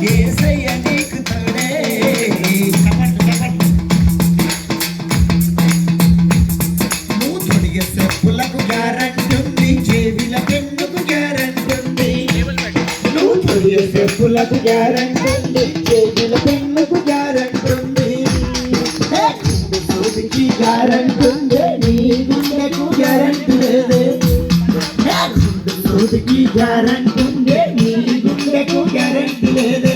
యేసయ్య నీకు తోడే. నువ్వు తొడిగే చెప్పులకు గ్యారెంటీ ఉంది, చెవిల పెన్నుకు గ్యారెంటీ ఉంది. నువ్వు తొడిగే చెప్పులకు గ్యారెంటీ ఉంది, చెవిల పెన్నుకు గ్యారెంటీ ఉంది. సూదికి గ్యారెంటీ ఉంది, నీ గుండెకు గ్యారెంటీ లేదే. సూదికి గ్యారెంటీ ఉంది, నీ గుండెకు గ్యారెంటీ లేదే.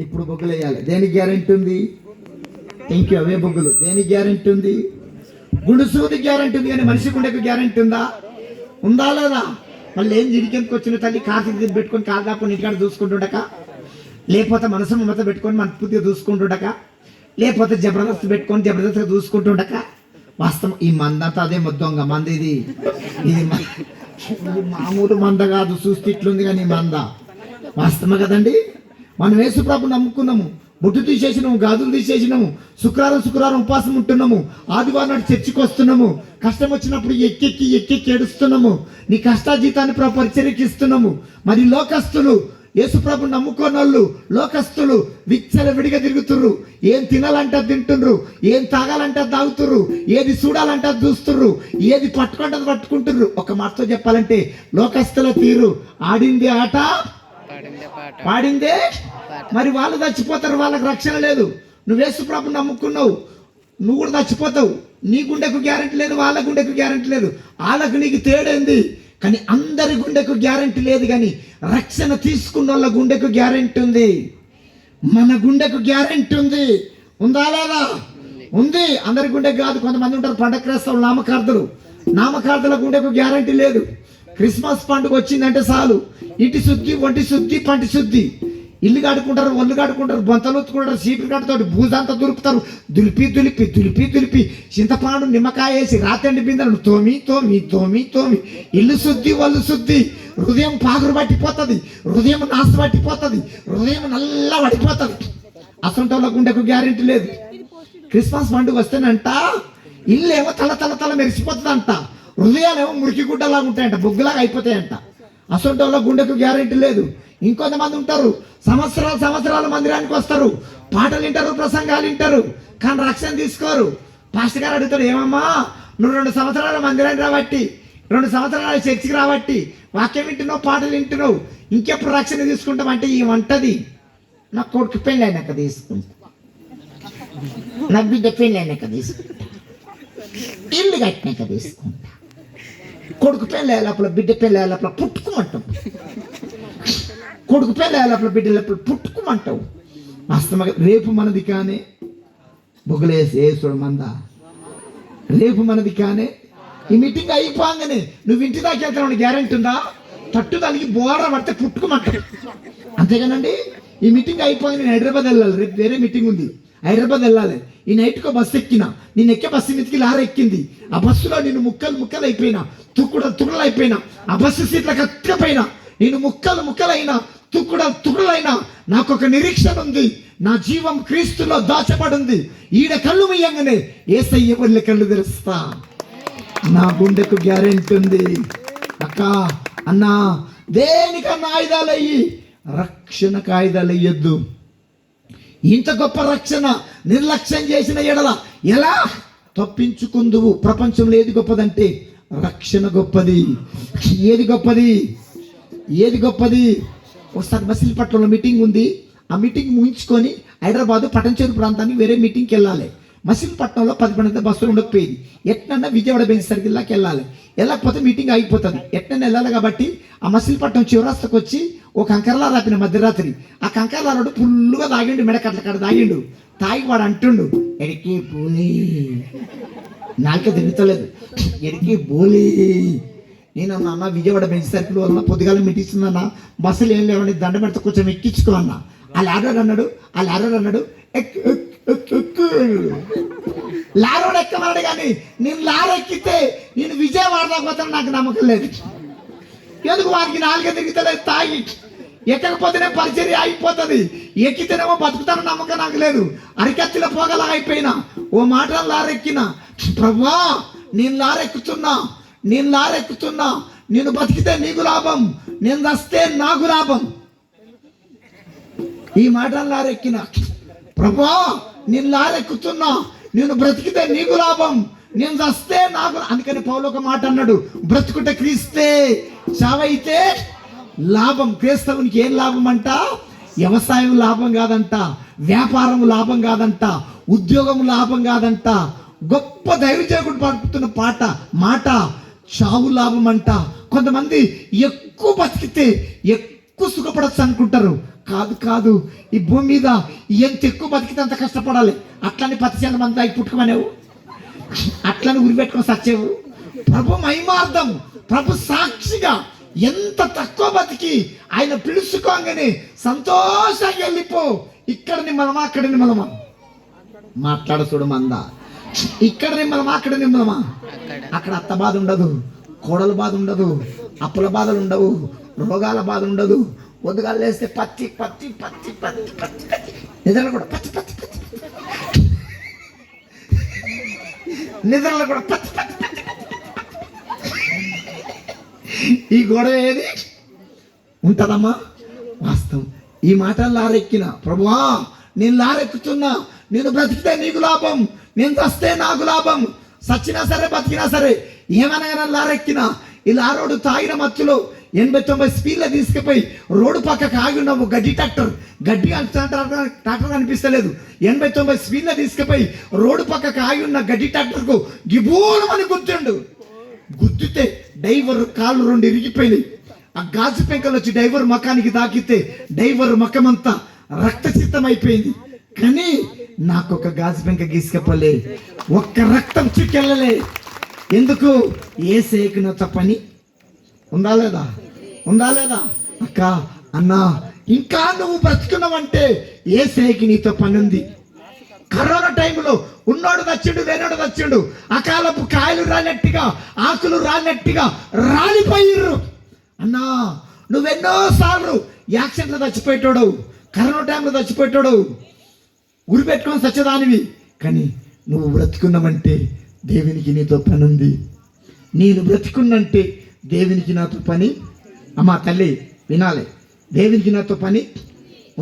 ఇప్పుడు బొగ్గులు వేయాలి. దేనికి గ్యారెంటీ ఉంది? ఇంకే అవే బొగ్గులు. దేనికి గ్యారెంటీ ఉంది? గుండు సూది గ్యారెంటీ ఉంది, కానీ మనిషి గుండెకు గ్యారెంటీ ఉందా? ఉందా లేదా? మళ్ళీ ఏం జిడికెందుకు వచ్చిన తల్లి కార్తీక పెట్టుకొని కాలు దాపుకొని ఇంటికాడ చూసుకుంటుండక, లేకపోతే మనసు మమత పెట్టుకొని మనస్ఫూర్తిగా చూసుకుంటుండక, లేకపోతే జబర్దస్త్ పెట్టుకొని జబర్దస్త్గా చూసుకుంటుండక. వాస్తవం ఈ మందంతా అదే దొంగ మంద. ఇది మామూలు మంద కాదు, చూస్తే ఇట్లుంది కానీ మంద వాస్తవమే కదండి. మనం యేసు ప్రభుని నమ్ముకున్నాము, బొట్టు తీసేసినాము, గాజులు తీసేసినాము, శుక్రవారం ఉపవాసం ఉంటున్నాము, ఆదివారం నాడు చర్చికి వస్తున్నాము, కష్టం వచ్చినప్పుడు ఎక్కెక్కి ఏడుస్తున్నాము, నీ కష్టాజీతాన్ని పరిచర్యకి ఇస్తున్నాము. మరి లోకస్తులు, యేసు ప్రభుని నమ్ముకోని వాళ్ళు లోకస్తులు విచ్చలవిడిగా తిరుగుతుర్రు. ఏం తినాలంటే తింటుర్రు, ఏం తాగాలంటే తాగుతుర్రు, ఏది చూడాలంటే చూస్తుర్రు, ఏది పట్టుకుంటే పట్టుకుంటుర్రు. ఒక మాటతో చెప్పాలంటే లోకస్తుల తీరు ఆడిందే ఆట, పాడిందే. మరి వాళ్ళు చచ్చిపోతారు, వాళ్ళకి రక్షణ లేదు. నువ్వు యేసు ప్రభుని నమ్ముకున్నావు, నువ్వు కూడా చచ్చిపోతావు. నీ గుండెకు గ్యారెంటీ లేదు, వాళ్ళ గుండెకు గ్యారెంటీ లేదు. వాళ్ళకు నీకు తేడేంది? కానీ అందరి గుండెకు గ్యారెంటీ లేదు, కానీ రక్షణ తీసుకున్న వాళ్ళ గుండెకు గ్యారెంటీ ఉంది. మన గుండెకు గ్యారెంటీ ఉంది. ఉందా లేదా? ఉంది. అందరి గుండెకు కాదు. కొంతమంది ఉంటారు పండగ క్రైస్తవులు, నామకార్థుల గుండెకు గ్యారెంటీ లేదు. క్రిస్మస్ పండుగ వచ్చిందంటే చాలు, ఇంటి శుద్ధి, ఒంటి శుద్ధి, పంటి శుద్ధి. ఇల్లు కడుకుంటారు, ఒళ్ళు కడుకుంటారు, బొంతలు ఉత్తుకుంటారు, చీపురు కట్టుతాడు, భూజంతా దులుపుతారు. దులిపి చింతపండు నిమ్మకాయ వేసి రాతండి బిందెలను తోమి ఇల్లు శుద్ధి, ఒళ్ళు శుద్ధి. హృదయం పాగురు పట్టిపోతుంది, హృదయం నాశ పట్టిపోతుంది, హృదయం నల్ల పడిపోతుంది. అసంటోళ్ళ గుండెకు గ్యారెంటీ లేదు. క్రిస్మస్ పండుగ వస్తేనంట ఇల్లు ఏమో తల మెరిసిపోతుందంట, హృదయాలు ఏమో మురికి గుడ్డలాగా ఉంటాయంట, బొగ్గులాగా అయిపోతాయంట. అసంటోళ్ళ గుండెకు గ్యారెంటీ లేదు. ఇంకొంతమంది ఉంటారు సంవత్సరాలు మందిరానికి వస్తారు, పాటలు వింటారు, ప్రసంగాలు వింటారు, కానీ రక్షణ తీసుకోరు. పాస్టర్ గారు అడుగుతారు, ఏమమ్మా నువ్వు 2 సంవత్సరాలు మందిరానికి రాబట్టి, 2 సంవత్సరాలు చర్చికి రాబట్టి, వాక్యం వింటున్నావు, పాటలు వింటున్నావు, ఇంకెప్పుడు రక్షణ తీసుకుంటామంటే ఈ వంటది నా కొడుకు పెళ్ళి అయినాక తీసుకుంటా, నా బిడ్డ పెళ్ళి అయినాక తీసుకుంటా, ఇల్లు కట్టినాక తీసుకుంటా. కొడుకు పెళ్ళి లోపల బిడ్డ పెళ్ళి లోపల పుట్టుకోమంటావు, కొడుకు పెళ్ళి లోపల బిడ్డ లోపల పుట్టుకోమంటావు. వాస్తవంగా రేపు మనది కానీ బొగ్గులేసి వేసుడు మంద, రేపు మనది కానీ. ఈ మీటింగ్ అయిపోగానే నువ్వు ఇంటి దాకా వెళ్తావు, గ్యారెంటీ ఉందా? తట్టు దానికి బోర పడితే పుట్టుకోమంటావు, అంతేగానండి. ఈ మీటింగ్ అయిపోగానే నేను హైదరాబాద్ వెళ్ళాలి, రేపు వేరే మీటింగ్ ఉంది, హైదరాబాద్ వెళ్ళాలి. ఈ నైట్కో బస్సు ఎక్కినా, నేను ఎక్కే బస్సు మీదకి లారీ ఎక్కింది. ఆ బస్సులో నేను ముక్కలు అయిపోయినా, తుక్కుడలు అయిపోయినా, ఆ బస్సు సీట్లకు అత్తకపోయినా, నేను ముక్కలైనా, తుక్కుడలైనా, నాకు ఒక నిరీక్షణ ఉంది. నా జీవం క్రీస్తులో దాచబడింది. ఈడ కళ్ళు ముయ్యంగానే యేసయ్య వల్ల కళ్ళు తెరుస్తా. నా గుండెకు గ్యారెంటీ ఉంది. అక్క అన్నా, దేనికన్నా ఆయుధాలు అయ్యి రక్షణకు ఆయుధాలు అయ్యొద్దు. ఇంత గొప్ప రక్షణ నిర్లక్ష్యం చేసిన ఎడల ఎలా తప్పించుకుందువు? ప్రపంచంలో ఏది గొప్పదంటే రక్షణ గొప్పది. ఏది గొప్పది? ఒకసారి మసిలీపట్నంలో మీటింగ్ ఉంది. ఆ మీటింగ్ ముగించుకొని హైదరాబాదు పటంచెరు ప్రాంతానికి వేరే మీటింగ్కి వెళ్ళాలి. మసిలీపట్నంలో 10 బస్సులు ఉండకపోయేది. ఎట్లన్నా విజయవాడ బెంచ్ సర్కిల్లాకి వెళ్ళాలి. వెళ్ళకపోతే మీటింగ్ అయిపోతుంది. ఎట్లన్నా వెళ్ళాలి కాబట్టి ఆ మసిలీపట్నం చివరాస్తకు వచ్చి ఒక కంకరలా రాపిన మధ్యరాత్రి. ఆ కంకరలాడు ఫుల్లుగా తాగిండు, మెడకట్ల తాగిండు. తాగి వాడు అంటుండు, ఎడికి పోలీ, నాకే తిరుగుతలేదు, ఎడికి పోలీ. నేను అన్న విజయవాడ బెంచ్ సర్కిల్ వలన పొద్దుగాల మీటిస్తుందన్న, బస్సులు ఏం లేవండి, దండ పెడితే కొంచెం ఎక్కించుకో అన్న. ఆ లారోడు అన్నాడు లారోడు ఎక్కమన్నాడు, కానీ నేను లారో ఎక్కితే నేను విజయవాడ దాకా నాకు నమ్మకం లేదు. ఎందుకు వారికి 4 తిరుగుతలేదు, తాగి ఎక్కకపోతేనే పరిచర్య అయిపోతుంది, ఎక్కితేనేమో బతుకుతాను నమ్మకం నాకు లేదు. అరికత్తిలో పోగలా అయిపోయినా, ఓ మాట లారెక్కినా, ప్రభువా నేను లారెక్కుతున్నా, నేను బతికితే నీకు లాభం, నేను వస్తే నాకు లాభం. ఈ మాటలు లారెక్కిన, ప్రభువా నేను లారెక్కుతున్నా, నేను బ్రతికితే నీకు లాభం, నేను చస్తే నాకు. అందుకని పౌలు ఒక మాట అన్నాడు, బ్రతుకుట క్రీస్తే చావైతే లాభం. క్రైస్తవునికి ఏం లాభం అంట? వ్యవసాయం లాభం కాదంట, వ్యాపారం లాభం కాదంట, ఉద్యోగం లాభం కాదంట. గొప్ప దైవజనుడు పాడుతున్న మాట చావు లాభం అంట. కొంతమంది ఎక్కువ బతికితే ఎక్కువ సుఖపడచ్చు అనుకుంటారు. కాదు, ఈ భూమి మీద ఎంత ఎక్కువ బతికితే అంత కష్టపడాలి. అట్లని 10 మంది దాగి పుట్టుకోమనేవు, అట్లని ఉరి పెట్టుకొని సచ్చేవు. ప్రభు మహిమార్థం, ప్రభు సాక్షిగా ఎంత తక్కువ బతికి ఆయన పిలుచుకోగానే సంతోషంగా వెళ్ళిపో. ఇక్కడ నిమ్మలమా అక్కడ నిమ్మలమా మాట్లాడ చూడు మందా. ఇక్కడ నిమ్మలమా అక్కడ నిమ్మలమా. అక్కడ అత్త బాధ ఉండదు, కోడల బాధ ఉండదు, అప్పుల బాధలు ఉండవు, రోగాల బాధ ఉండదు. పొద్దుగాలు లేస్తే పత్తి పత్తి పత్తి పత్తి పత్తి పత్తి, నిద్రలు కూడా పత్తి పత్తి పత్తి, నిద్రలు కూడా పత్తి పత్తి పత్తి. ఈ గొడవ ఏది ఉంటుందమ్మా? వాస్తవం. ఈ మాటలు లారెక్కిన, ప్రభువా నేను లారెక్కుతున్నా, నేను బ్రతికితే నీకు లాభం, నేను చస్తే నాకు లాభం. సచ్చినా సరే బతికినా సరే ఏమనగా లారెక్కిన. ఈ లారోడు తాగిన మత్తులో 89 స్పీడ్లో తీసుకుపోయి రోడ్డు పక్కకు ఆగి ఉన్నాము. గడ్డి ట్రాక్టర్ కనిపిస్తలేదు. 89 స్పీడ్లో తీసుకుపోయి రోడ్డు పక్కకు ఆగి ఉన్న గడ్డి ట్రాక్టర్కు గిబోలమని గుద్దితే డ్రైవర్ కాళ్ళు 2 ఇరిగిపోయినాయి. ఆ గాజు పెంకలు వచ్చి డ్రైవర్ మకానికి తాకితే డ్రైవర్ మకమంతా రక్తచిత్తం అయిపోయింది. కానీ నాకు ఒక గాజు పెంక గీసుకపోలే, ఒక్క రక్తం చిక్కెళ్ళలే. ఎందుకు? యేసేకి నా తప్పని ఉందా లేదా? అక్క అన్నా, ఇంకా నువ్వు బ్రతుకున్నావంటే యేసేకి నీతో పని ఉంది. కరోనా టైంలో ఉన్నోడు తెచ్చిండు, లేనోడు తెచ్చిండు. అకాలపు కాయలు రానట్టుగా, ఆకులు రానట్టుగా రాలిపోయిర్రు. అన్నా నువ్వెన్నోసార్లు యాక్సిడెంట్లో చచ్చిపోయేటోడు, కరోనా టైంలో చచ్చిపోయేటోడు, ఉరి పెట్టుకొని సచ్చదానివి. కానీ నువ్వు బ్రతుకున్నావంటే దేవునికి నీతో పని ఉంది. నేను బ్రతుకున్నంటే దేవునికి నాతో పని. అమ్మా తల్లి వినాలి, దేవునికి నాతో పని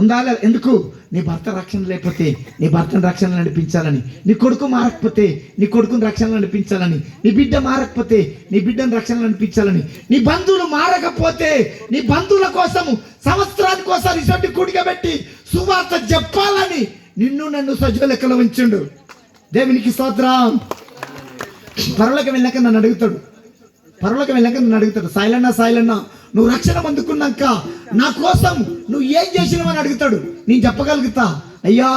ఉందా? ఎందుకు? నీ భర్త రక్షణ లేకపోతే నీ భర్తను రక్షణ నడిపించాలని, నీ కొడుకు మారకపోతే నీ కొడుకుని రక్షణ నడిపించాలని, నీ బిడ్డ మారకపోతే నీ బిడ్డను రక్షణ నడిపించాలని, నీ బంధువులు మారకపోతే నీ బంధువుల కోసము సంవత్సరానికి ఒకసారి ఇటువంటి కూడిగా పెట్టి సువార్త చెప్పాలని నిన్ను నన్ను సజీవ లెక్కలో ఉంచుండు. దేవునికి స్తోత్రం. పరలోకి వెళ్ళాక నన్ను అడుగుతాడు, సాయిలన్నా నువ్వు రక్షణ అందుకున్నాక నా కోసం నువ్వు ఏం చేసినావని అడుగుతాడు. నేను చెప్పగలుగుతా, అయ్యా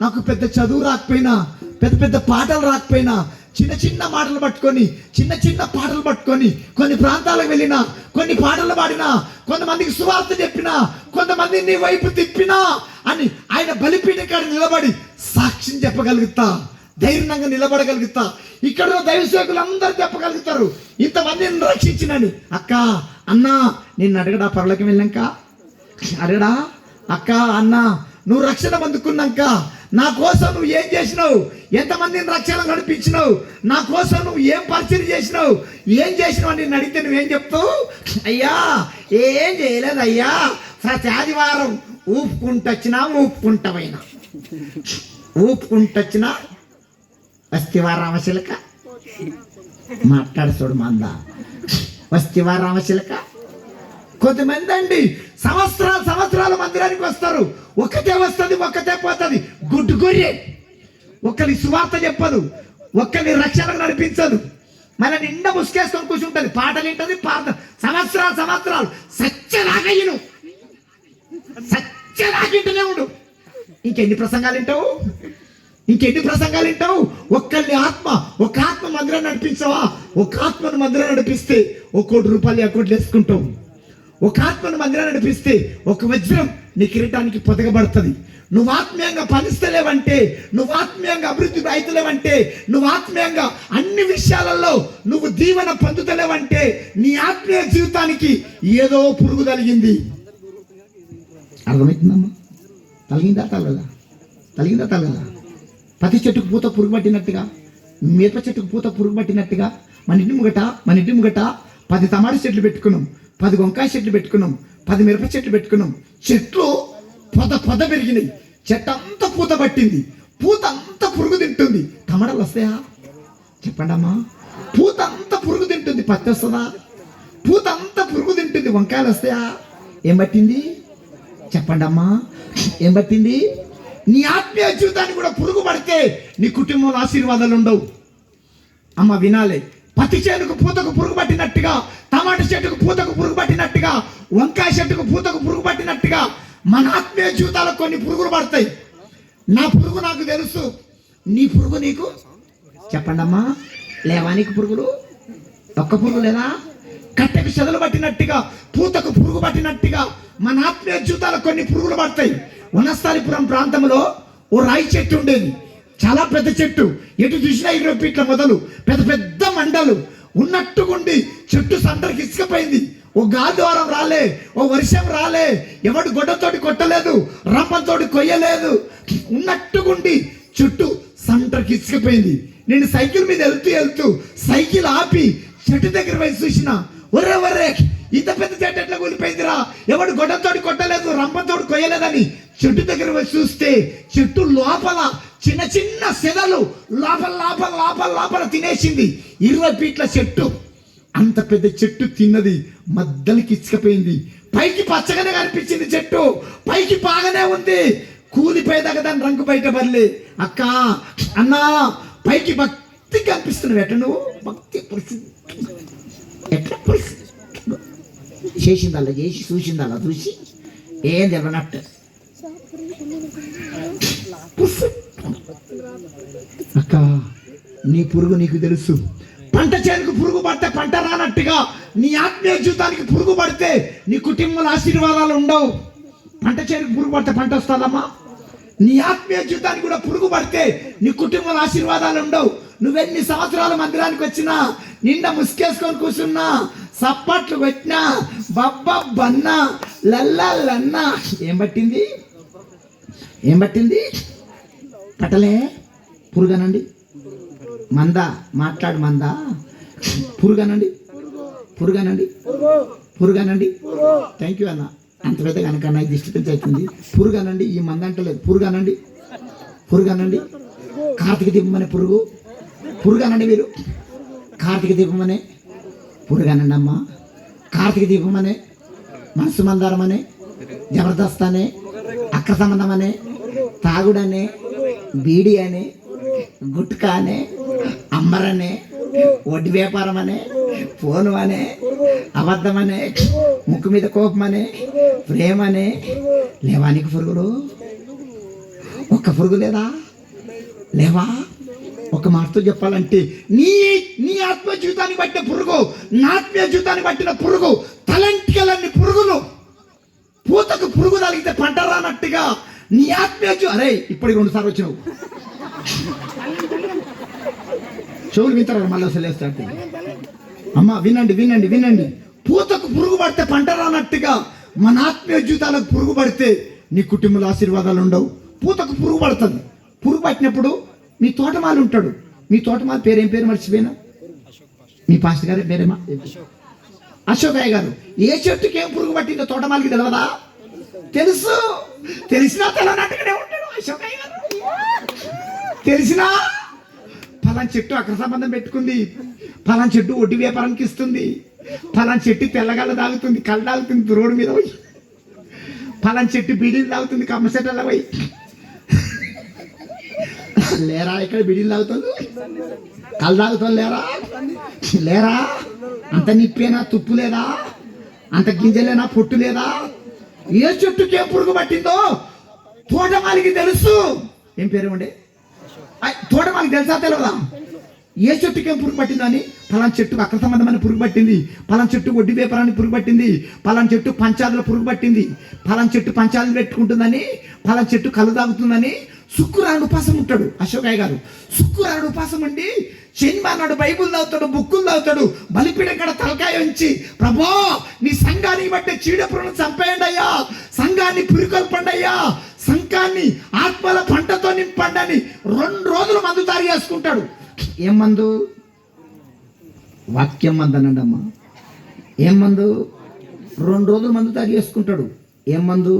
నాకు పెద్ద చదువు రాకపోయినా, పెద్ద పాటలు రాకపోయినా, చిన్న మాటలు పట్టుకొని, చిన్న పాటలు పట్టుకొని కొన్ని ప్రాంతాలకు వెళ్ళినా, కొన్ని పాటలు పాడినా, కొంతమందికి సువార్త చెప్పినా, కొంతమంది నీ వైపు తిప్పినా అని ఆయన బలిపీఠం కాడ నిలబడి సాక్ష్యం చెప్పగలుగుతా, ధైర్యంగా నిలబడగలుగుతా. ఇక్కడ దైవ సేవకులు అందరూ చెప్పగలుగుతారు, ఇంతమందిని రక్షించినని. అక్క అన్నా నిన్ను అడగడా? పరలోకి వెళ్ళాక అడగడా? అక్క అన్నా నువ్వు రక్షణ పొందుకున్నాక నా కోసం నువ్వు ఏం చేసినావు, ఎంతమందిని రక్షణ నడిపించినావు, నా కోసం నువ్వు ఏం పరిచయం చేసినావు, ఏం చేసినావు అని నిన్ను అడిగితే నువ్వేం చెప్తావు? అయ్యా ఏం చేయలేదు అయ్యా, ప్రతి ఆదివారం ఊపుకుంటొచ్చినా వస్తివా రామశిలక మాట్లాడు చూడు మందా. వస్తివా రామశిలక. కొంతమంది అండి సంవత్సరాలు మందిరానికి వస్తారు, ఒక్కతే వస్తుంది ఒక్కతే పోతుంది. గుడ్డు గొర్రె, ఒక్కరి సువార్త చెప్పదు, ఒక్కరి రక్షణకు నడిపించదు, మళ్ళీ నిండా ముసుకేసుకొని కూర్చుంటుంది, పాటలు వింటుంది, సంవత్సరాలు సత్యలాగింటూనే ఉండు. ఇంకెన్ని ప్రసంగాలు వింటావు? ఒక ఆత్మ మందిరం నడిపించవా? ఒక ఆత్మను మందిరం నడిపిస్తే 1 కోటి రూపాయలు అకౌంట్లు వేసుకుంటావు. ఒక ఆత్మను మందిరం నడిపిస్తే 1 వజ్రం నీ కిరీటానికి పొదగబడుతుంది. నువ్వు ఆత్మీయంగా ఫలిస్తలేవంటే, నువ్వు ఆత్మీయంగా అభివృద్ధి అవుతలేవంటే, నువ్వు ఆత్మీయంగా అన్ని విషయాలలో నువ్వు దీవెన పొందుతలేవంటే నీ ఆత్మీయ జీవితానికి ఏదో పురుగు తలిగింది. అర్థమవుతుందమ్మా? తలిగిందా? పత్తి చెట్టుకు పూత పురుగు పట్టినట్టుగా, మిరప చెట్టుకు పూత పురుగు పట్టినట్టుగా మన ఇంటి ముంగట 10 టమాటా చెట్లు పెట్టుకున్నాం, 10 వంకాయ చెట్లు పెట్టుకున్నాం, 10 మిరప చెట్లు పెట్టుకున్నాం. చెట్లు పొద పెరిగినాయి, చెట్టు అంతా పూత పట్టింది, పూత అంతా పురుగు తింటుంది. టమాటాలు వస్తాయా చెప్పండి అమ్మా? పూత అంతా పురుగు తింటుంది, పత్తి వస్తుందా? పూత అంతా పురుగు తింటుంది, వంకాయలు వస్తాయా? ఏం పట్టింది చెప్పండి అమ్మా? ఏం పట్టింది? నీ ఆత్మీయ జీవితాన్ని కూడా పురుగు పడితే నీ కుటుంబంలో ఆశీర్వాదాలు ఉండవు. అమ్మ వినాలి. పత్తి చేనుకు పూతకు పురుగు పట్టినట్టుగా, టమాటా చెట్టుకు పూతకు పురుగు పట్టినట్టుగా, వంకాయ చెట్టుకు పూతకు పురుగు పట్టినట్టుగా మన ఆత్మీయ జీవితాలకు కొన్ని పురుగులు పడతాయి. నా పురుగు నాకు తెలుసు, నీ పురుగు నీకు చెప్పండి అమ్మా? లేవా నీకు పురుగులు? ఒక్క పురుగు లేదా? కట్టెకు చెదలు పట్టినట్టుగా, పూతకు పురుగు పట్టినట్టుగా మన ఆత్మీయ జీవితాలకు కొన్ని పురుగులు పడతాయి. వనస్థలిపురం ప్రాంతంలో ఓ రాయి చెట్టు ఉండేది, చాలా పెద్ద చెట్టు, ఎటు చూసినా 20 ఫీట్ల మొదలు, పెద్ద పెద్ద మండలు ఉన్నట్టుగుండి చెట్టు సంటరికి ఇసుకపోయింది. ఓ గాలివారం రాలే, ఓ వర్షం రాలే, ఎవడు గొడ్డతోటి కొట్టలేదు, రంపంతోటి కొయ్యలేదు, ఉన్నట్టుగుండి చెట్టు సంటరికి ఇసుకపోయింది. నేను సైకిల్ మీద వెళ్తూ సైకిల్ ఆపి చెట్టు దగ్గర పోయి చూసిన, ఒరే ఇంత పెద్ద చెట్టు ఎట్లా కూలిపోయిందిరా, ఎవడు గొడ్డతోటి కొట్టలేదు, రంపంతోటి కొయ్యలేదని చెట్టు దగ్గర పోయి చూస్తే చెట్టు లోపల చిన్న చిన్న సెదలు లోపల తినేసింది. 20 ఫీట్ల చెట్టు, అంత పెద్ద చెట్టు తిన్నది, మధ్యలోకి ఇచ్చకపోయింది. పైకి పచ్చగానే కనిపించింది చెట్టు, పైకి బాగానే ఉంది, కూలిపోయేదాకా దాని రంగు బయట పడలే. అక్క అన్నా పైకి భక్తి కనిపిస్తున్నావు, ఎట్లా నువ్వు భక్తి ఎట్లా చేసింది అలా చేసి చూసింది అలా చూసి ఏం తెలియనట్టు. అక్క నీ పురుగు నీకు తెలుసు. పంట చేనుకు పురుగు పడితే పంట రానట్టుగా నీ ఆత్మీయ జీవితానికి పురుగు పడితే నీ కుటుంబంలో ఆశీర్వాదాలు ఉండవు. పంట చేనుకు పురుగు పడితే పంట వస్తుందమ్మా? నీ ఆత్మీయ జీవితానికి కూడా పురుగు పడితే నీ కుటుంబంలో ఆశీర్వాదాలు ఉండవు. నువ్వెన్ని సంవత్సరాల మందిరానికి వచ్చినా, నిండా ముసుకేసుకొని కూర్చున్నా, సప్పట్లు పెట్టినా, బన్నా లన్నా ఏం పట్టింది? పట్టలే పురుగనండి. మందా మాట్లాడు, మందా పురుగనండి. థ్యాంక్ యూ అన్న. అంత పెద్ద కనుక నాకు డిస్టర్బెన్స్ అవుతుంది. పురుగనండి, ఈ మంద అంటలేదు, పురుగనండి. కార్తీక దీపమనే పురుగనండి. మీరు కార్తీక దీపమనే పురుగనండి అమ్మ. కార్తీక దీపమనే, మనసు మందారం అనే, జబర్దస్త్ అనే, అక్ర సంబంధం అనే, తాగుడనే, బీడి అనే, గుట్కా అనే, అంబరనే, వడ్డీ వ్యాపారం అనే, ఫోను అనే, అబద్ధం అనే, ముక్కు మీద కోపం అనే, ప్రేమ అనే. లేవానికి పురుగులు? ఒక్క పురుగు లేదా? లేవా? ఒక మాటతో చెప్పాలంటే నీ ఆత్మ జీవితాన్ని బట్టిన పురుగు, నా ఆత్మీయ జీవితాన్ని పట్టిన పురుగు, తలంటికలన్నీ పురుగులు. పూతకు పురుగు తగిలితే పంట రానట్టుగా నీ ఆత్మీయ అరే ఇప్పటికి 2 సార్లు వచ్చినావు, చెవులు వింటారు మళ్ళీ వస్తలేస్తాడు. అమ్మ వినండి. పూతకు పురుగు పడితే పంట రానట్టుగా మన ఆత్మీయ జీవితాలకు పురుగు పడితే నీ కుటుంబంలో ఆశీర్వాదాలు ఉండవు. పూతకు పురుగు పడుతుంది. పురుగు పట్టినప్పుడు మీ తోటమాలి ఉంటాడు. మీ తోటమాలి పేరేం పేరు మర్చిపోయినా? మీ పాస్టర్ గారి పేరేమా? అశోకయ్య గారు. ఏ చెట్టుకి ఏం పురుగు పట్టిందో తోటమాలికి తెలియదా? తెలుసు. తెలిసినా తెలనట్టుగానే ఉంటాడు అశోకయ్య గారు. తెలిసినా ఫలాన్ చెట్టు అక్ర సంబంధం పెట్టుకుంది, ఫలాన్ చెట్టు వడ్డీ వ్యాపారానికి ఇస్తుంది, ఫలాన్ చెట్టు తెల్లగల్ల తాగుతుంది, కళ్ళు తాగుతుంది రోడ్డు మీద పోయి, ఫలాన్ చెట్టు బీడీలు తాగుతుంది కమ్మసెట్టలో పోయి. లేరా ఇక్కడ బీడీలు తాగుతుంది, కళ్ళు తాగుతుంది లేరా? అంత నిప్పేనా, తుప్పు లేదా, అంత గింజలేనా, పొట్టు లేదా? ఏ చెట్టుకి ఏం పురుగు పట్టిందో తోటమాలికి తెలుసు. ఏం పేరు ఉండే తోటమాలికి తెలుసా తెలియదా? ఏ చెట్టుకి ఏం పురుగు పట్టిందని? ఫలాన్ చెట్టుకు అక్ర సంబంధమైన పురుగు పట్టింది, ఫలాన్ చెట్టు వడ్డీ వ్యాపారానికి పురుగు పట్టింది, ఫలాన్ చెట్టు పంచాదుల పురుగు పట్టింది, ఫలాన్ చెట్టు పంచాదులు పెట్టుకుంటుందని, ఫలాన్ చెట్టు కళ్ళు తాగుతుందని. శుక్రవారం ఉపాసం ఉంటాడు అశోకయ్య గారు. శుక్రవారం ఉపాసం ఉండి శనివారం నాడు బైబుల్ చదువుతాడు, బుక్కులు చదువుతాడు, బలిపీఠం కాడ తలకాయ ఉంచి, ప్రభా నీ సంఘానికి బట్టే చీడపురుగును చంపేయండి అయ్యా, సంఘాన్ని పురికొల్పండి అయ్యా, సంఘాన్ని ఆత్మల పంటతో నింపండి అని 2 రోజులు మందు తయారు చేసుకుంటాడు. ఏం మందు? వాక్యం మందు అనండి అమ్మా. ఏం మందు? 2 రోజులు మందు తయారు చేసుకుంటాడు. ఏం మందు?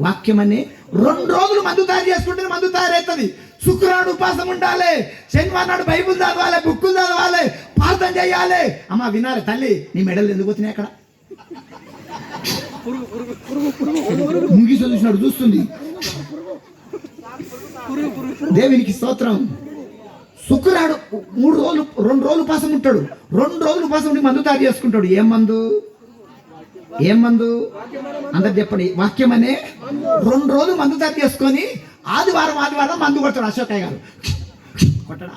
వాక్యం అనే 2 రోజులు మందు తయారు చేసుకుంటే మందు తయారవుతుంది. శుక్రవారం ఉపాసం ఉండాలి, శనివారం నాడు బైబుల్ చదవాలి, బుక్కులు చదవాలి, ప్రార్థన చేయాలి. అమ్మ వినాలి తల్లి, నీ మెడలు ఎందుకు పోతున్నాయి అక్కడ? ముగిసి చూసినాడు చూస్తుంది. దేవునికి స్తోత్రం. శుక్రవాడు 2 రోజులు ఉపాసం ఉంటాడు. 2 రోజులు ఉపాసం ఉండి మందు తయారు చేసుకుంటాడు. ఏం మందు అందరు చెప్పండి. వాక్యం అనే 2 రోజులు మందు తయారు చేసుకొని ఆదివారం మందు కొడతాడు. అశోకయ్య గారు కొట్టడా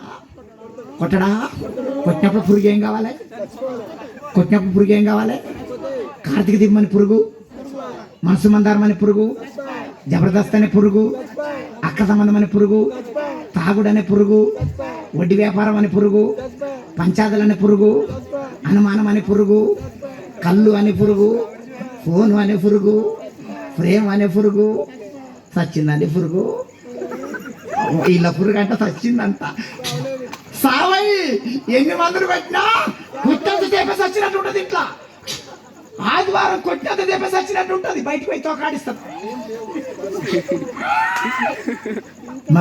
కొట్టినప్పుడు పురుగు ఏం కావాలి? కార్తీక దీపం అని పురుగు, మనసు మందారం అని పురుగు, జబర్దస్త్ అనే పురుగు, అక్క సంబంధం అనే పురుగు, తాగుడు అనే పురుగు, వడ్డీ వ్యాపారం అనే పురుగు, పంచాదులు అనే పురుగు, అనుమానం అనే పురుగు, కళ్ళు అనే పురుగు, ఫోను అనే పురుగు, ప్రేమ అనే పురుగు, చచ్చిందనే పురుగు. వీళ్ళ పురుగు అంట చచ్చిందంట. సావయి ఎన్ని మందులు పెట్టినా కొట్టంత చేపేసి వచ్చినట్టు ఉంటుంది. ఇట్లా ఆదివారం కొట్టినంత చేపేసి వచ్చినట్టు ఉంటుంది. బయటకు పోయి తోకాడిస్తారు.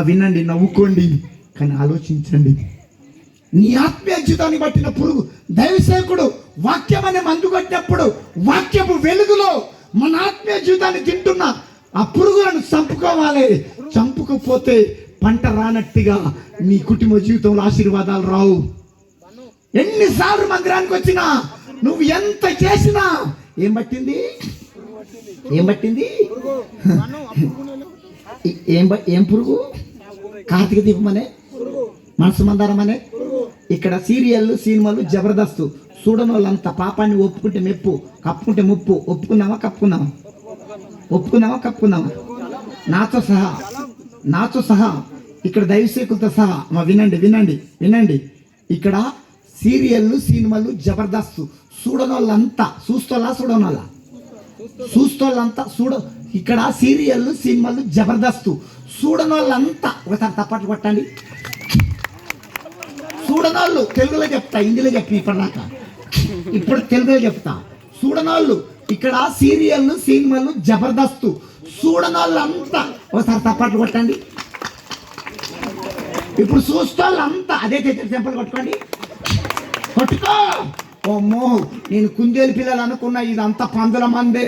వినండి, నవ్వుకోండి, కానీ ఆలోచించండి. నీ ఆత్మీయ జీవితాన్ని పట్టిన పురుగు దైవసేవకుడు వాక్యం అనే మందు కొట్టినప్పుడు వాక్యపు వెలుగులో మన ఆత్మీయ జీవితాన్ని తింటున్న ఆ పురుగులను చంపుకోవాలి. చంపుకోపోతే పంట రానట్టుగా నీ కుటుంబ జీవితంలో ఆశీర్వాదాలు రావు. ఎన్నిసార్లు మందిరానికి వచ్చినా నువ్వు ఎంత చేసినా ఏం పట్టింది? ఏం పురుగు? కార్తీక దీపం అనే, మనసు మందారం అనే. ఇక్కడ సీరియళ్ళు, సినిమాలు, జబర్దస్త్ చూడని వాళ్ళంతా పాపాన్ని ఒప్పుకుంటే మెప్పు, కప్పుకుంటే ముప్పు. ఒప్పుకున్నావా కప్పుకున్నావా? నాతో సహా ఇక్కడ దైవసేకులతో సహా వినండి. ఇక్కడ సీరియళ్ళు, సినిమాలు, జబర్దస్త్ చూడనోళ్ళంతా చూస్తోళ్ళంతా ఇక్కడ సీరియళ్ళు, సినిమాలు, జబర్దస్త్ చూడనోళ్ళంతా ఒకసారి తప్పట్లు కొట్టండి. చూడనోళ్ళు తెలుగులో చెప్తా, హిందీలో చెప్పి ఇప్పుడు తెలుగులో చెప్తా. చూడనోళ్ళు ఇక్కడ సీరియళ్ళు, సినిమాలు, జబర్దస్త్ చూడనోళ్ళంతా ఒకసారి తప్పట్లు కొట్టండి. ఇప్పుడు చూస్తోళ్ళంతా అదే చెంపలు కొట్టుకోండి. కొట్టుకో. ఓమ్మో, నేను కుందేలు పిల్లలు అనుకున్నా, ఇదంతా పందుల మందే.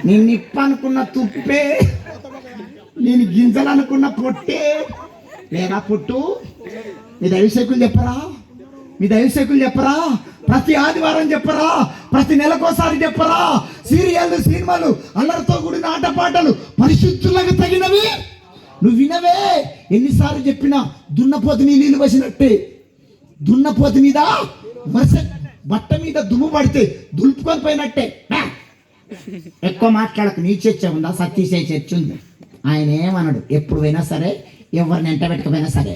నేను నిప్పు అనుకున్న తుప్పే, నేను గింజలు అనుకున్న పొట్టే. లేదా పొట్టు. మీ దైవసేకులు చెప్పరా? ప్రతి ఆదివారం చెప్పరా? ప్రతి నెలకోసారి చెప్పరా? సీరియళ్ళు, సినిమాలు, అల్లరితో కూడిన ఆటపాటలు పరిశుద్ధులకు తగినవి నువ్వు వినవే. ఎన్నిసార్లు చెప్పినా దున్నపోతు నీళ్ళు వసినట్టే. దున్నపోతు మీద బట్ట మీద దుమ్ము పడితే దులుపుకొని పోయినట్టే. ఎక్కువ మాట్లాడకు. నీ చర్చ ఉందా? సతీశయ్య చర్చ ఉంది. ఆయన ఏమన్నాడు? ఎప్పుడు పోయినా సరే, ఎవరిని ఎంట పెట్టుకపోయినా సరే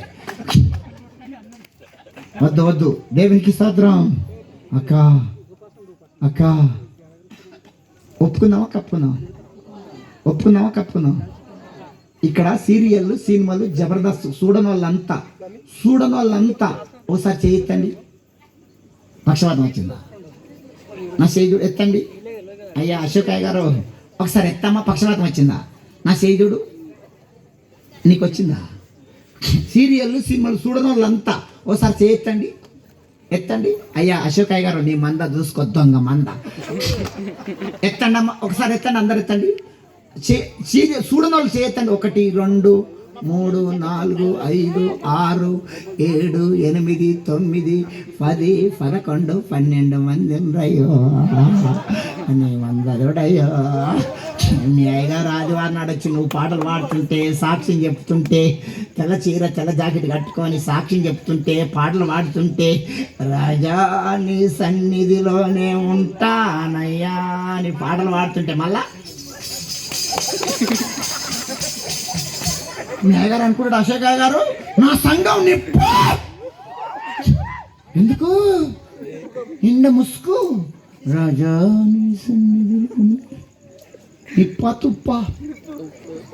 వద్దు. దేవునికి స్తోత్రం. అక్క ఒప్పుకుందామా కప్పుకుందాం? ఇక్కడ సీరియళ్ళు, సినిమాలు, జబర్దస్త్ చూడనోళ్ళంతా ఓసారి చేయొద్దండి. పక్షవాతం వచ్చిందా? నా చేయుడు ఎత్తండి. అయ్యా అశోకయ్య గారు ఒకసారి ఎత్తమ్మా. పక్షవాతం వచ్చిందా? నా చేయుడు నీకు వచ్చిందా? సీరియళ్ళు, సినిమాలు చూడనోళ్ళంతా ఓసారి చేయొద్దండి. ఎత్తండి. అయ్యా అశోకయ్య గారు నీ మంద చూసుకో, దొంగ మంద. ఎత్తండి అమ్మ, ఒకసారి ఎత్తండి. అందరు ఎత్తండి. చూడనోళ్ళు చేయొద్దండి. 1 2 3 4 5 6 7 8 9 10 11 12 మంది రయ్యో. నీ మందరుడయ్యో. మీ అయ్యగారు ఆదివారం నాడొచ్చి నువ్వు పాటలు పాడుతుంటే, సాక్ష్యం చెప్తుంటే, తెల్ల చీర తెల్ల జాకెట్ కట్టుకొని సాక్ష్యం చెప్తుంటే, పాటలు పాడుతుంటే, రాజా నీ సన్నిధిలోనే ఉంటానయ్యా అని పాటలు పాడుతుంటే మళ్ళా మీ అయ్యగారు అనుకుంటాడు, అశోకయ్య గారు నా సంఘం నిప్పు. ఎందుకు? నిండ ముసుకు. రాజా నీ సన్నిధిలో నిప్ప తుప్ప,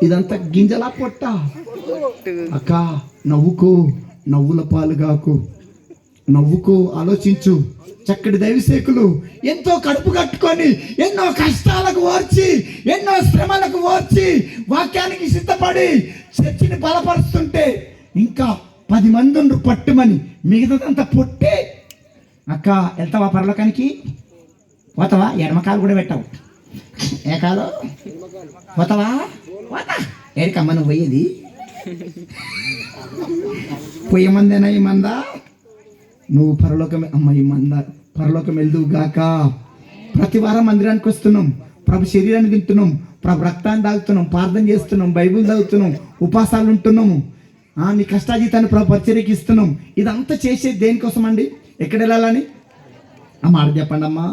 ఇదంతా గింజలా పొట్ట. అక్క నవ్వుకో, నవ్వుల పాలు కాకు. నవ్వుకో, ఆలోచించు. చక్కటి దైవసేకులు ఎంతో కడుపు కట్టుకొని ఎన్నో కష్టాలకు ఓర్చి ఎన్నో శ్రమలకు ఓర్చి వాక్యానికి సిద్ధపడి చర్చిని బలపరుస్తుంటే ఇంకా 10 మంది ఉండ్రు పట్టుమని మిగతాదంతా పొట్టి అక్క వెళ్తావా పరలోకానికి పోతావా ఎడమకాలు కూడా పెట్టావు ఏ కాలు పోతావా పోతా ఏరికమ్మ నువ్వు పోయేది పోయే మందేనా ఈ మందా నువ్వు పరలోకమే అమ్మ ఈ మంద పరలోకం వెళ్దువు గాక. ప్రతి వారం మందిరానికి వస్తున్నాం, ప్రభు శరీరాన్ని తింటున్నాం, ప్రభు రక్తాన్ని తాగుతున్నాం, ప్రార్థన చేస్తున్నాం, బైబిల్ చదువుతున్నాం, ఉపాసాలు ఉంటున్నాము, నీ కష్టాజీతాన్ని ప్రభు పరిచర్యకి ఇస్తున్నాం. ఇదంతా చేసేది దేనికోసం అండి? ఎక్కడ వెళ్ళాలని అమ్మ ఆడ చెప్పండి అమ్మా.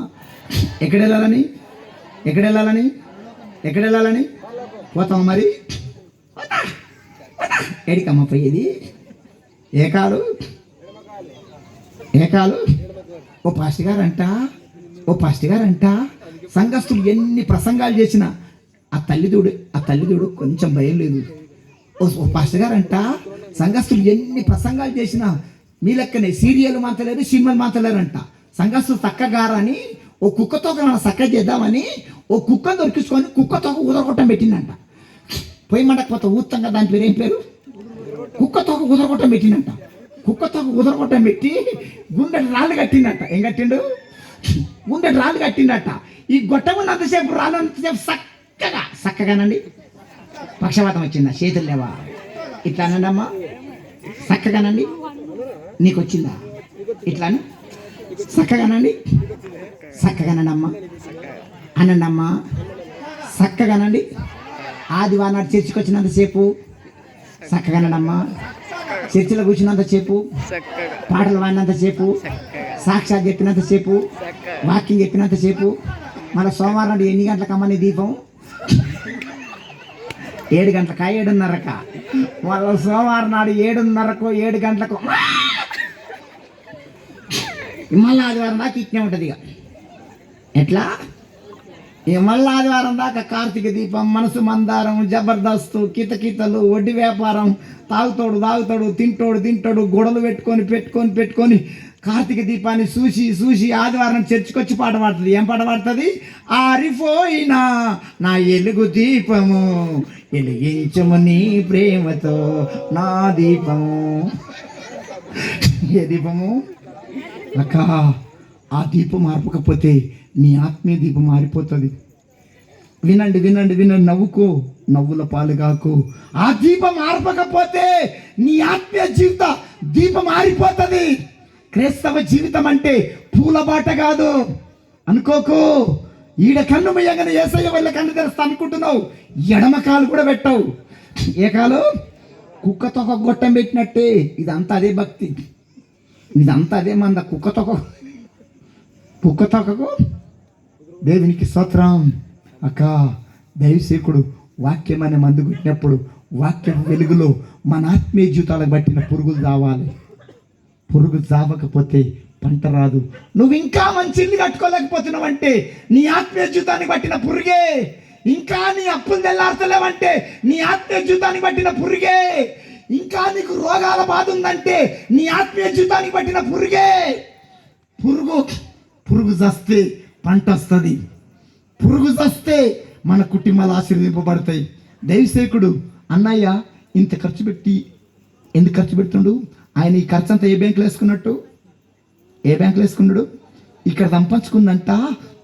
ఎక్కడ వెళ్ళాలని ఎక్కడ వెళ్ళాలని ఎక్కడ వెళ్ళాలని పోతాం మరి ఏడికమ్మ పోయేది ఏ కాలు ఓ పాస్టర్ గారు అంట సంఘస్థులు ఎన్ని ప్రసంగాలు చేసినా ఆ తల్లిదూడు కొంచెం భయం లేదు. ఓ పాస్టర్ గారు అంట సంఘస్థులు ఎన్ని ప్రసంగాలు చేసినా మీ లెక్కనే సీరియల్ మాతలేరు, సినిమాలు మాతలేరంట. సంఘస్థులు చక్కగారని ఓ కుక్కతో చక్క చేద్దామని ఓ కుక్క దొరికించుకొని కుక్కతో ఉదరగొట్టం పెట్టిందంట. పోయి మండకపోతే ఊతంగా దాని పేరు ఏం పేరు? కుక్కతో ఉదరగొట్టం పెట్టిందంట. కుక్కతో ఉదరగొట్టం పెట్టి గుండె రాళ్ళు కట్టిందట. ఏం కట్టిండు? గుండె రాళ్ళు కట్టిందట. ఈ గొట్టం ఉన్నంతసేపు రాళ్ళు అంతసేపు చక్కగానండి. పక్షవాతం వచ్చిందా? చేతులు లేవా? ఇట్లా అనండి అమ్మా, చక్కగానండి. నీకు వచ్చిందా? ఇట్లా చక్కగానండి, చక్కగానండి అమ్మ అనండి అమ్మా, చక్కగానండి. ఆదివారం నాడు చర్చికి వచ్చినంతసేపు చక్కగానండి అమ్మా, చర్చిలో కూర్చున్నంతసేపు, పాటలు పాడినంతసేపు, సాక్షాత్ చెప్పినంతసేపు, వాకింగ్ చెప్పినంతసేపు. మళ్ళీ సోమవారం నాడు ఎన్ని గంటలకు నీ దీపం? 7 గంటలకా 7:30కా? మళ్ళీ సోమవారం నాడు 7:30కో 7 గంటలకు మళ్ళీ ఆదివారం దాకా ఇట్నే ఉంటుంది. ఇక ఎట్లా? మళ్ళీ ఆదివారం దాకా కార్తీక దీపం, మనసు మందారం, జబర్దస్తు, కితకితలు, వడ్డీ వ్యాపారం, తాగుతాడు, తింటాడు, గొడవలు పెట్టుకొని కార్తీక దీపాన్ని చూసి ఆదివారం చర్చికి వచ్చి పాట పాడుతుంది. ఏం పాట పాడుతుంది? ఆరిపోయినా నా ఎలుగు దీపము వెలిగించము నీ ప్రేమతో నా దీపము. ఏ దీపము అక్క? ఆ దీపం ఆర్పకపోతే నీ ఆత్మీయ దీపం మారిపోతుంది. వినండి, నవ్వుల పాలు కాకు. ఆ దీపం ఆర్పకపోతే నీ ఆత్మీయ దీపం మారిపోతుంది. క్రైస్తవ జీవితం అంటే పూలబాట కాదు అనుకోకు. ఈడ కన్ను మయ్యగానే యేసయ్య వల్ల కన్ను తెరుస్తా అనుకుంటున్నావు, ఎడమ కాలు కూడా పెట్టావు. ఏ కాలు? కుక్కతో ఒక గొట్టం పెట్టినట్టే. ఇదంతా అదే భక్తి, ఇదంతా అదే మంద. కుక్కతోకకు దేవునికి స్తోత్రం. అక్క దైవసేకుడు వాక్యం అనే మందు కొట్టినప్పుడు వాక్యం వెలుగులో మన ఆత్మీయ జీవితాలకు పట్టిన పురుగులు చావాలి. పురుగు చావకపోతే పంట రాదు. నువ్వు ఇంకా మంచి ఇల్లు కట్టుకోలేకపోతున్నావు అంటే నీ ఆత్మీయ జీవితానికి పట్టిన పురుగే. ఇంకా నీ అప్పులు తెల్లార్తలేవంటే నీ ఆత్మీయ జీవితానికి పట్టిన పురుగే. ఇంకా నీకు రోగాల బాధ ఉందంటే నీ ఆత్మీయ జీవితానికి పట్టిన పురుగే. పురుగు చస్తే పంట వస్తుంది. పురుగు చస్తే మన కుటుంబాలు ఆశీర్వదింపబడతాయి. దైవసేకుడు అన్నయ్య ఇంత ఖర్చు పెట్టి ఎందుకు ఖర్చు పెడుతుండు? ఆయన ఈ ఖర్చు అంతా ఏ బ్యాంకులో వేసుకున్నాడు? ఇక్కడ సంపాదించుకుందంట.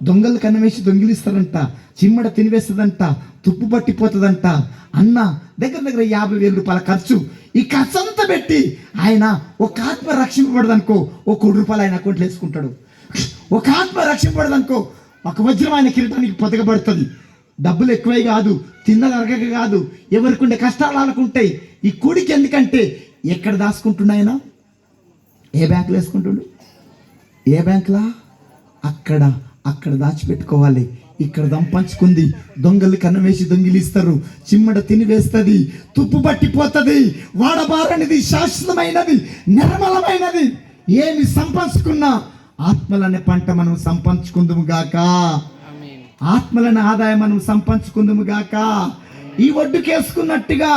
దొంగలు కన్నవేసి దొంగిలిస్తారంట, చిమ్మడ తినివేస్తుందంట, తుప్పు పట్టిపోతుందంట. అన్న దగ్గర 50,000 రూపాయల ఖర్చు. ఈ ఖర్చు అంతా పెట్టి ఆయన ఒక ఆత్మ రక్షింపబడదనుకో, ఒక ₹1 ఆయన అకౌంట్లో వేసుకుంటాడు. ఒక ఆత్మ రక్షింపబడదనుకో, ఒక వజ్రం ఆయన కిరీటానికి పొదగబడుతుంది. డబ్బులు ఎక్కువై కాదు, తిన్నది అరగక కాదు, ఎవరికి ఉండే కష్టాలు వాళ్ళకుంటాయి. ఈ కూడికి ఎందుకంటే ఎక్కడ దాచుకుంటున్నాయన? ఏ బ్యాంకులో వేసుకుంటుండు? ఏ బ్యాంకులా? అక్కడ దాచిపెట్టుకోవాలి. ఇక్కడ దంపంచుకుంది దొంగలు కన్నవేసి దొంగిలిస్తారు, చిమ్మడ తినివేస్తుంది, తుప్పు పట్టిపోతుంది. వాడబారనిది, శాశ్వతమైనది, నిర్మలమైనది. ఏమి సంపాదించుకున్నా ఆత్మలనే పంట మనం సంపాదించుకుందుము గాక. ఆత్మలనే ఆదాయం మనం సంపాదించుకుందుము గాక. ఈ ఒడ్డుకేసుకున్నట్టుగా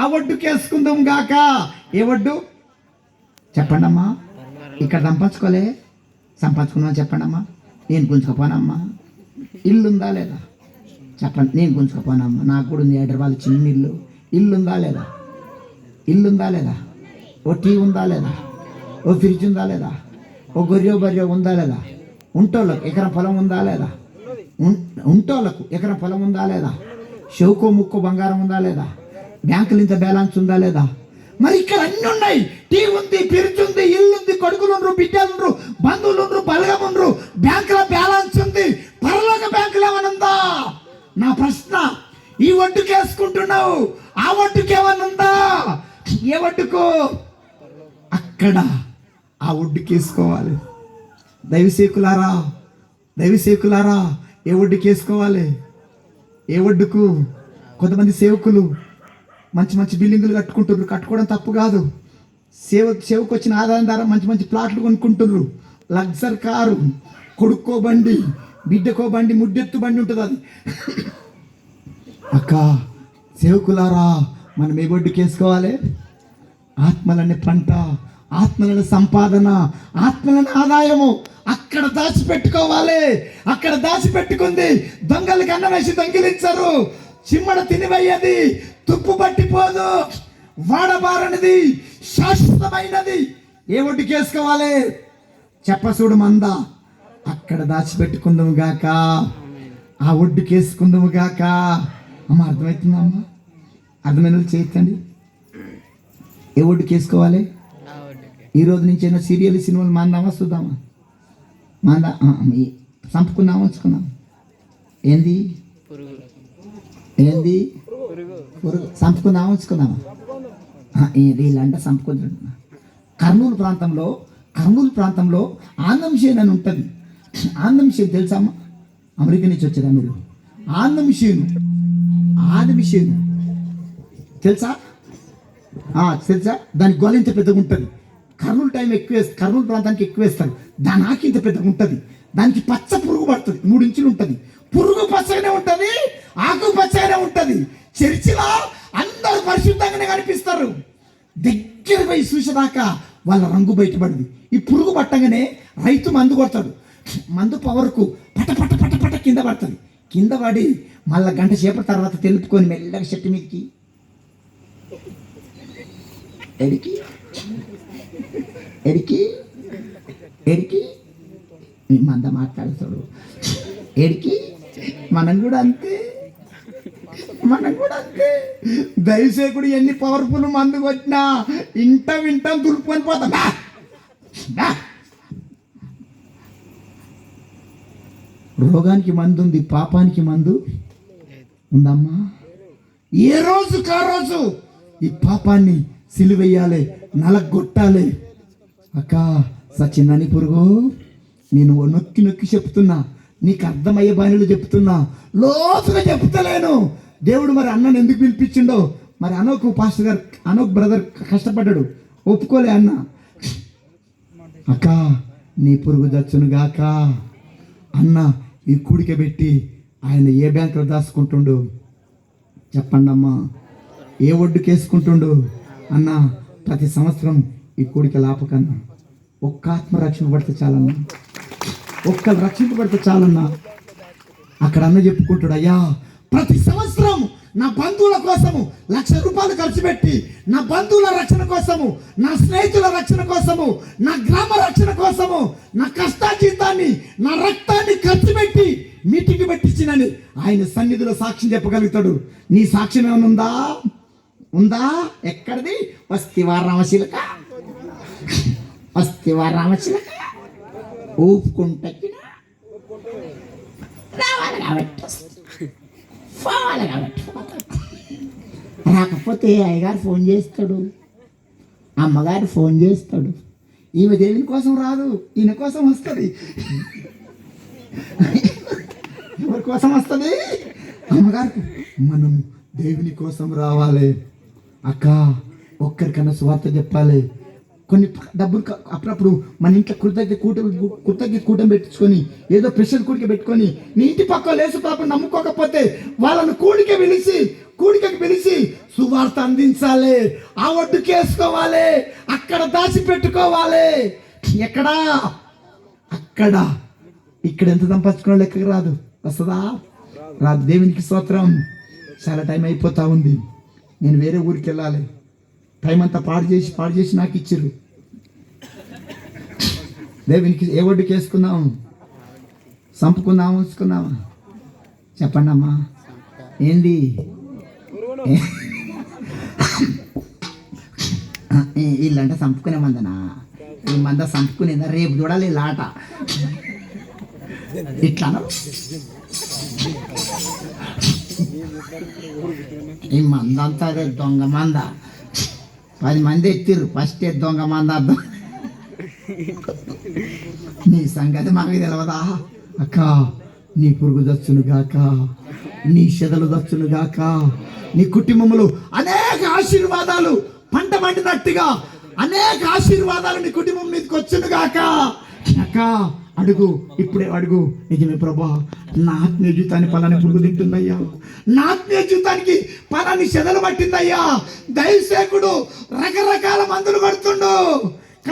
ఆ ఒడ్డుకేసుకుందాం గాక. ఏ ఒడ్డు చెప్పండి అమ్మా? ఇక్కడ సంపాదించుకోలే, సంపాదించుకున్నామని చెప్పండి అమ్మా. నేను గుంజుకపోనమ్మా. ఇల్లు ఉందా లేదా చెప్పండి. నేను గుంజుకపోనమ్మా. నాకు కూడా ఉంది హైదరాబాద్ చిన్న ఇల్లు. ఇల్లు ఉందా లేదా? ఇల్లు ఉందా లేదా? ఓ టీవీ ఉందా లేదా? ఓ ఫ్రిడ్జ్ ఉందా లేదా? ఓ గొర్రె బర్రె ఉందా లేదా? ఉంటోళ్ళకు ఎకరం పొలం ఉందా లేదా? ఉంటోళ్ళకు ఎకరం పొలం ఉందా లేదా? షౌకో ముక్కో బంగారం ఉందా లేదా? బ్యాంకులు ఇంత బ్యాలెన్స్ ఉందా లేదా? మరి ఇక్కడ అన్ని ఉన్నాయి. టీవీ ఉంది, ఫ్రిడ్జ్ ఉంది, ఇల్లు ఉంది, కొడుకులు ఉండరు, బిడ్డలు ఉండరు, బంధువులు ఉండరు, బలగం ఉండరు, బ్యాంకులో బ్యాలెన్స్ ఉంది. పరలోక బ్యాంకులో ఏమైనా ఉందా? నా ప్రశ్న. ఈ ఒడ్డుకు వేసుకుంటున్నావు, ఆ ఒడ్డుకు ఏమన్నా ఉందా? ఏ ఒడ్డుకు? అక్కడ ఆ ఒడ్డుకి వేసుకోవాలి. దైవసేకులారా ఏ ఒడ్డుకి వేసుకోవాలి? ఏ ఒడ్డుకు? కొంతమంది సేవకులు మంచి మంచి బిల్డింగులు కట్టుకుంటున్నారు. కట్టుకోవడం తప్పు కాదు. సేవకు వచ్చిన ఆదాయం ద్వారా మంచి మంచి ప్లాట్లు కొనుక్కుంటున్నారు. లగ్జర్ కారు, కొడుక్కో బండి, బిడ్డకో బండి, ముడ్డెత్తు బండి ఉంటుంది. అది అక్క సేవకులారా, మనం ఏ ఒడ్డుకి వేసుకోవాలి? ఆత్మలని పంట, ఆత్మలను సంపాదన, ఆత్మలను ఆదాయము అక్కడ దాచిపెట్టుకోవాలి. అక్కడ దాచిపెట్టుకుంది దొంగలకి అన్నం వేసి దొంగిలించరు. చిమ్మడ తినివయ్యేది తుప్పు పట్టిపోదు, వాడబారనిది శాశ్వతమైనది. ఏ ఒడ్డుకి వేసుకోవాలి? చెప్పసూడు మంద. అక్కడ దాచిపెట్టుకుందాము గాక, ఆ ఒడ్డుకి వేసుకుందాము గాక. అమ్మ అర్థమవుతుందమ్మా? అర్థమైన చేయొచ్చండి. ఏ ఒడ్డుకి వేసుకోవాలి? ఈ రోజు నుంచి అయినా సీరియల్ సినిమాలు మాందామా చూద్దామా? చంపుకుందామా ఉంచుకుందాం? ఏంది పురుగు చంపుకుందామా ఉంచుకుందామా? వీళ్ళంటే చంపుకుంటున్నా. కర్నూలు ప్రాంతంలో ఆందంశేన్ అని ఉంటుంది. ఆందంశేన్ తెలుసా అమ్మా? అమెరికా నుంచి వచ్చారా మీరు? ఆందంశేను తెలుసా? దాని గొల ఇంత పెద్దగా ఉంటుంది. కర్నూలు ప్రాంతానికి ఎక్కువ వేస్తారు. దాని ఆకి ఇంత పెద్దగా ఉంటుంది. దానికి పచ్చ పురుగు పడుతుంది. 3 ఇంచులు ఉంటుంది. పురుగు పచ్చగానే ఉంటుంది, ఆకు పచ్చగానే ఉంటుంది. చర్చిలో అందరూ పరిశుద్ధంగానే కనిపిస్తారు. దగ్గర పోయి చూసేదాకా వాళ్ళ రంగు బయటపడింది. ఈ పురుగు పట్టగానే రైతు మందు కొడతాడు. మందు పవర్కు పట పట పట పట కింద పడుతుంది. కింద పడి మళ్ళీ గంట సేపటి తర్వాత తెలుపుకొని మెల్లగా చెట్టు మీదకి ఎడికి మంద మాట్లాడతాడు. ఎడికి మనం కూడా అంతే. దయసేకుడు ఎన్ని పవర్ఫుల్ మందు కొట్టినా వింటాం దులుపుకొని పోతాం. రోగానికి మందు ఉంది, పాపానికి మందు ఉందమ్మా. ఏ రోజు కా రోజు ఈ పాపాన్ని సిలువెయ్యాలి, నలగొట్టాలి. అక్క సచిన్నని పురుగు, నేను నొక్కి చెప్తున్నా, నీకు అర్థమయ్యే బాణులు చెప్తున్నా, లోతుగా చెప్తలేను. దేవుడు మరి అన్నను ఎందుకు పిలిపించిండో మరి అనోకు పాస్టర్ గారు, అనోక్ బ్రదర్ కష్టపడ్డాడు, ఒప్పుకోలే అన్న. అక్క నీ పురుగు దచ్చును గాక. అన్న ఈ కూడిక పెట్టి ఆయన ఏ బ్యాంకులో దాచుకుంటుండు చెప్పండి అమ్మా? ఏ ఒడ్డుకి వేసుకుంటుండు అన్న? ప్రతి సంవత్సరం ఈ కూడిక లాపకన్నా ఒక్క ఆత్మ రక్షింపబడితే చాలన్నా, ఒక్కరు రక్షింపబడితే చాలన్నా. అక్కడ అన్న చెప్పుకుంటాడు, అయ్యా ప్రతి సంవత్సరం నా బంధువుల కోసము ₹1,00,000 ఖర్చు పెట్టి, నా బంధువుల రక్షణ కోసము, నా స్నేహితుల రక్షణ కోసము, నా గ్రామ రక్షణ కోసము, నా కష్టాజీతాన్ని, నా రక్తాన్ని ఖర్చు పెట్టి మీటింగ్ పెట్టించినని ఆయన సన్నిధిలో సాక్ష్యం చెప్పగలుగుతాడు. నీ సాక్ష్యం ఏమైనా ఉందా? ఎక్కడిది? వస్తివా రామశిలక ఊపుకుంటా రావాలి కాబట్టి రాకపోతే అయ్యగారు ఫోన్ చేస్తాడు, అమ్మగారు ఫోన్ చేస్తాడు. ఈమె దేవుని కోసం రాదు, ఈయన కోసం వస్తుంది. ఎవరి కోసం వస్తుంది? అమ్మగారికి. మనం దేవుని కోసం రావాలి అక్క. ఒక్కరికన్నా సువార్త చెప్పాలి. కొన్ని డబ్బులు అప్పుడప్పుడు మన ఇంట్లో కృతజ్ఞత కూటం పెట్టించుకొని ఏదో స్పెషల్ కూడిక పెట్టుకొని నీ ఇంటి పక్క లేసు పాపం నమ్ముకోకపోతే వాళ్ళను కూడికకి పిలిచి సువార్త అందించాలి. ఆ ఒడ్డుకేసుకోవాలి, అక్కడ దాచి పెట్టుకోవాలి. ఎక్కడా? అక్కడ ఇక్కడ ఎంత సంపాదించుకున్న లెక్కకు రాదు. వస్తుందా? రాదు. దేవునికి స్తోత్రం. చాలా టైం అయిపోతా ఉంది. నేను వేరే ఊరికి వెళ్ళాలి. టైం అంతా పాడు చేసి నాకు ఇచ్చిర్రు. దేవునికి ఏ ఒడ్డుకి వేసుకుందాం? చంపుకుందాం, ఉంచుకుందామా? చెప్పండి అమ్మా. ఏంది వీళ్ళంటే చంపుకునే మందనా? ఈ మంద చంపుకునేదా? రేపు చూడాలి లాట. ఇట్లా ఈ మంద అంతా అదే దొంగ మంద. 10 మంది ఎత్తిర్రు. ఫస్ట్ దొంగ మంద అర్థం. నీ సంగతి మాకు తెలవదా? అక్క, నీ పురుగు దచ్చును గాక, నీ చెదలు దచ్చును గాక, నీ కుటుంబములు అనేక ఆశీర్వాదాలు పంట పండినట్టుగా అనేక ఆశీర్వాదాలు నీ కుటుంబం మీదకి వచ్చును గాక. అక్క అడుగు, ఇప్పుడే అడుగు. నిజమే ప్రభా, నా ఆత్మీయ జీవితాన్ని పలాని పురుగు తింటుందయ్యా, నా ఆత్మీయ జీవితానికి పలాని చెదలు పట్టిందయ్యా. దైవసేకుడు రకరకాల మందులు కొడుతుండు.